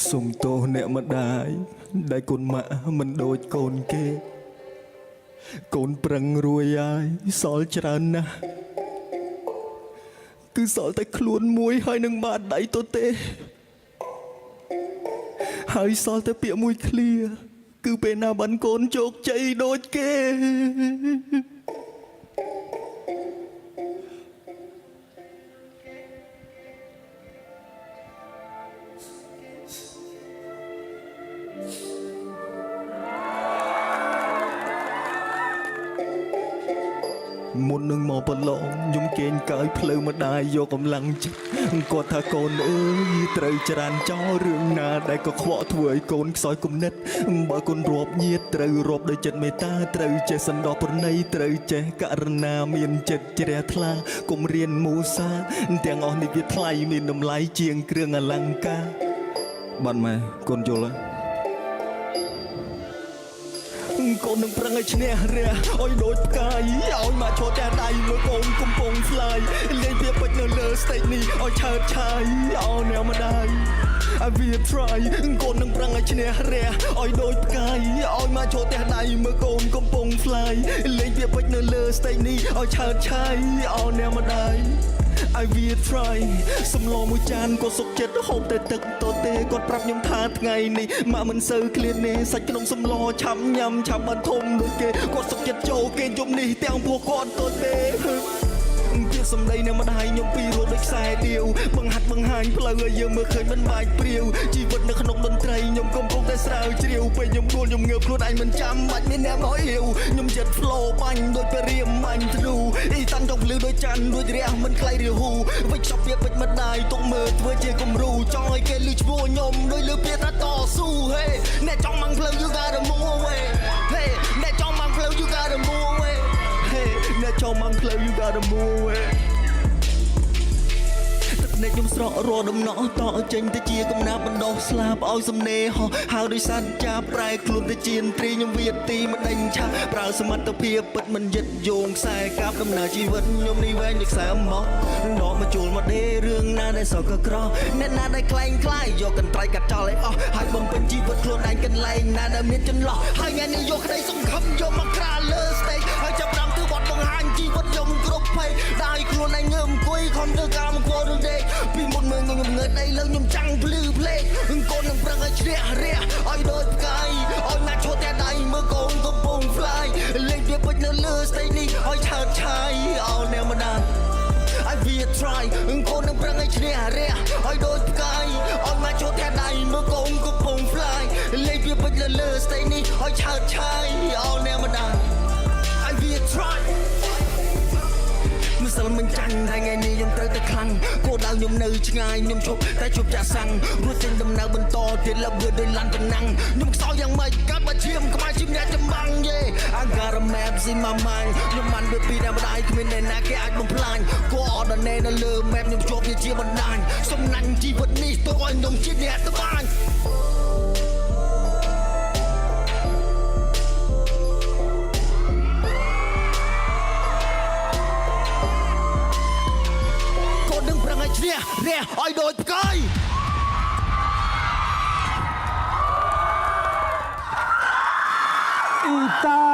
សុំទោសអ្នកម្ដាយដែលកូនម៉ាក់មិនដូចកូនគេកូនប្រឹងរួយហើយសល់ច្រើនណាស់គឺសល់តែខ្លួនមួយហើយនឹងបាតដៃទទេហើយសល់តែពាក្យមួយឃ្លាគឺពេលណាបានកូនជោគជ័យដូចគេមុននឹងមកប្រឡងខ្ញុំគេងកើយផ្លូវម្ដាយយកកម្លាំងចិត្តគាត់ថាកូនអើយត្រូវច្រានចោលរឿងណាដែលក៏ខ្វក់ធ្វើឲ្យកូនខ្សោយគំនិតបើកូនរាប់ញាតត្រូវរាប់ដោយចិត្តមេត្តាត្រូវចេះសន្តោសប្រណីត្រូវចេះករណាមានចិត្តជ្រះថ្លាកុំរៀនមូសាទាំងអស់នេះវាថ្លៃមានតម្លៃជាងគ្រឿងអលង្ការបាត់ម៉ែកូនយល់ហើយកូននឹងប្រឹងឲ្យឈ្នះរះឲ្យដូចផ្កាយឲ្យមកឈរតែដៃមើលកូនកំពុងស្លាយលេងវាពេចនៅលើ stage នេះឲ្យឆើតឆាយឲ្យអ្នកម្ដាយ I will try កូននឹងប្រឹងឲ្យឈ្នះរះឲ្យដូចផ្កាយឲ្យមកឈរតែដៃមើលកូនកំពុងស្លាយលេងវាពេចនៅលើ stage នេះឲ្យឆើតឆាយឲ្យអ្នកម្ដាយI will try សំឡមួយចានក៏សុខចិត្តហូបតែទឹកតទេគាត់ប្រាប់ខ្ញុំថាថ្ងៃនេះម៉ាក់មិនសូវឃ្លានទេសាច់ក្នុងសំឡឆាប់ញ៉ាំឆាប់បានធំដូចគេគាត់សុខចិត្តចូលគេយប់នេះទាំងពួកគាត់តទេជាសម្ដីអ្នកម្ដាយខ្ញុំពីរត់ដូចខ្សែដៀវបង្ហាត់បង្ហាញផ្លូវឲ្យយើងមើលឃើញមិនបាច់ព្រាវជីវិតនៅក្នុងតន្ត្រីខ្ញុំកំពុងតែស្រាវជ្រាវពេលខ្ញុំគួរខ្ញុំងើបខ្លួនឯងមិនចាំបាច់មានអ្នកមកអៀវខ្ញុំចិត្ត flow បាញ់ដូចពេលរៀមបាញ់ធ្នូអ៊ីតាន់ចង់ភ្លឺដូចច័ន្ទដូចរះមិនខ្លៃឬហ៊ូវិចខ្ចប់វាពេជ្រម្ដាយទុកមើលធ្វើជាគំរូចង់ឲ្យគេលឺឈ្មោះខ្ញុំដូចលឺពាក្យថាតស៊ូហេអ្នកចង់បាំងផ្លូវ you gotta move away ហេអ្នកចង់បាំងផ្លូវ you gotta move away ហេអ្នកចង់បាំងផ្លូវ you gotta move awayអ្នកខ្ញុំស្រក់រដំណក់តចេញទៅជាកំណាប់បណ្ដោះស្លាប់ឲ្យសំណេរហោះហៅដោយសន្យាប្រែខ្លួនទៅជាត្រីខ្ញុំវាទីមិនដេញឆាប្រើសមត្ថភាពពិតមិនយឹតយោងខ្សែកាប់ដំណើរជីវិតខ្ញុំនេះវែងដូចខ្សែមកដកមកជួលមកដេរឿងណាដែលសោកក្រអ្នកណាដែលខ្លែងខ្លាយយកកន្ត្រៃកាត់ចោលឲ្យអស់ហើយបំពេញជីវិតខ្លួនឯងកន្លែងណាដែលមានចន្លោះហើយថ្ងៃនេះយកក្តីសង្ឃឹមយកមកក្រាលលើ stage ហើយចាប់តាមធ្វើបទបង្ហាញជីវិតខ្ញុំគ្រប់ភ័យដៃខ្លួនឯងងើបអង្គុយខំធ្វើការមកគួរនឹងដេកពីមុនមើលខ្ញុំងើបដៃលើខ្ញុំចាំងភ្លឺភ្លេងកូននឹងប្រឹងឲ្យឈ្នះរះឲ្យដូចផ្កាយឲ្យណាត់ឈួតតែដៃមើលកូនកំពុង fly លេងវាពេចនៅលើ stage នេះឲ្យឆើតឆាយឲ្យអ្នកម្ដាយ I will try កូននឹងប្រឹងឲ្យឈ្នះរះឲ្យដូចផ្កាយឲ្យមកឈួតតែដៃមើលកូនកំពុង fly លេងវាពេចនៅលើ stage នេះឲ្យឆើតឆាយឲ្យអ្នកម្ដាយ I will tryមិនសិលមិនចាញ់ថ្ងៃនេះខ្ញុំត្រូវតែខ្លាំងគោលដៅខ្ញុំនៅឆ្ងាយខ្ញុំឈប់តែជប់ចាក់សាំងរួចចេញដំណើរបន្តទៀតលបដោយឡានតំណាំងខ្ញុំខ្សោយយ៉ាងម៉េចកាត់បើឈាមក្បែរជិមអ្នកចម្បាំងយេ I got a map in my mind ខ្ញុំបានវាពីអ្នកម្ដាយគ្មានអ្នកណាគេអាចបំផ្លាញគោអត់ដល់នៅលើ map ខ្ញុំជាប់វាជាបណ្ដាញសំណាញ់ជីវិតនេះទៅឲ្យខ្ញុំជាអ្នកត្បាញឈ្នះរះឲ្យដូចផ្កាយអ៊ីតា